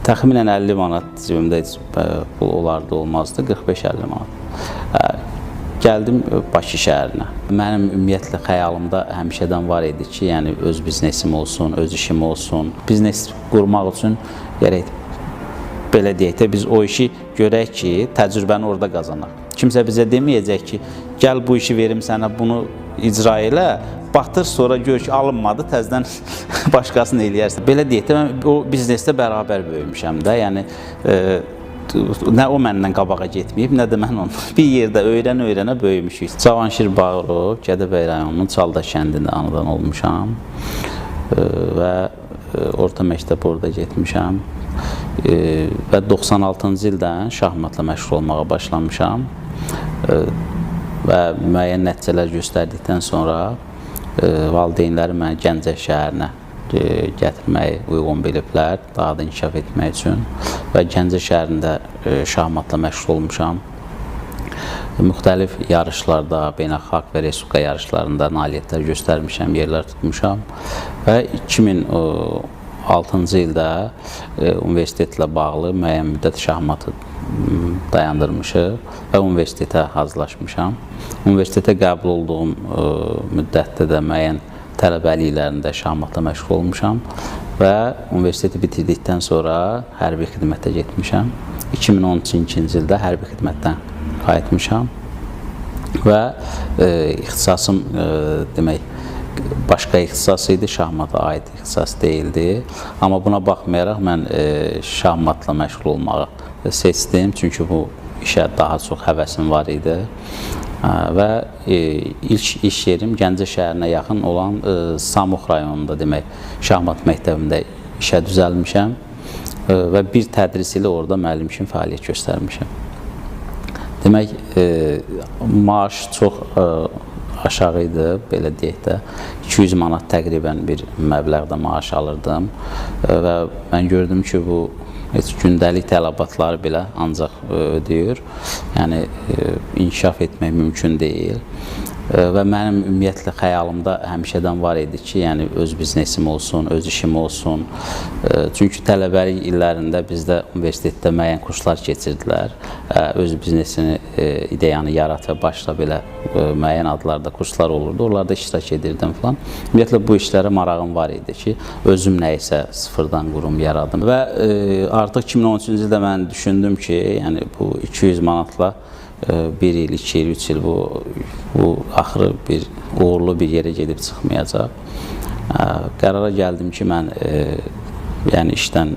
Təxminən 50 manat cibimdə heç pul olardı, olmazdı, 45-50 manat. Gəldim Bakı şəhərinə. Mənim ümumiyyətlə xəyalımda həmişədən var idi ki, yəni öz biznesim olsun, öz işim olsun. Biznes qurmaq üçün gərək belə deyək də biz o işi görək ki, təcrübəni orada qazanaq. Kimsə bizə deməyəcək ki, gəl bu işi verim sənə, bunu icra elə, batır, sonra gör ki, alınmadı, təzədən başqasını eləyərsən. Belə deyək də, mən o biznesdə bərabər böyümüşəm də, yəni nə o məndən qabağa getməyib, nə də mən onu. Bir yerdə öyrənə-öyrənə böyümüşük. Cavanşir Bağırov, Gədəbəy rayonunun Çaldaş kəndində anadan olmuşam və orta məktəb orada getmişəm və 96-cı ildən şahmatla məşğul olmağa başlamışam və müəyyən nəticələr göstərdikdən sonra valideynləri məni Gəncə şəhərinə gətirməyi uyğun biliblər, daha da inkişaf etmək üçün və Gəncə şəhərində şahmatla məşğul olmuşam. Müxtəlif yarışlarda, beynəlxalq və respublika yarışlarında nailiyyətlər göstərmişəm, yerlər tutmuşam və 2006-cı ildə universitetlə bağlı müəyyən müddət şahmatı dayandırmışıq və universitetə hazırlaşmışam. Universitetə qəbul olduğum müddətdə də müəyyən tələbəliklərində şahmatla məşğul olmuşam və universiteti bitirdikdən sonra hərbi xidmətə getmişəm. 2013-cü ildə hərbi xidmətdən qayıtmışam və ixtisasım demək başqa ixtisas idi, şahmata aid ixtisas deyildi. Amma buna baxmayaraq mən şahmatla məşğul olmağı seçdim, çünki bu işə daha çox həvəsim var idi. Və ilk iş yerim Gəncə şəhərinə yaxın olan Samux rayonunda demək şahmat məktəbində işə düzəlmişəm və bir tədris ilə orada müəllim kimi fəaliyyət göstərmişəm. Demək, maaş çox aşağı idi, belə deyək də 200 manat təqribən bir məbləğdə maaş alırdım və mən gördüm ki, bu heç gündəlik tələbatları belə ancaq ödəyir. Yəni, inkişaf etmək mümkün deyil. Və mənim ümumiyyətlə xəyalımda həmişədən var idi ki, yəni öz biznesim olsun, öz işim olsun. Çünki tələbəlik illərində bizdə universitetdə müəyyən kurslar keçirdilər. Öz biznesini, ideyanı yarat və başla belə müəyyən adlarda kurslar olurdu. Onlarda iştirak edirdim falan. Ümumiyyətlə bu işlərə marağım var idi ki, özüm nəyisə sıfırdan qurum, yaradım. Və artıq 2013-cü ildə mən düşündüm ki, yəni bu 200 manatla 1 il, 2 il, 3 il bu axırı bir uğurlu bir yerə gedib çıxmayacaq. Qərara gəldim ki, mən yəni işdən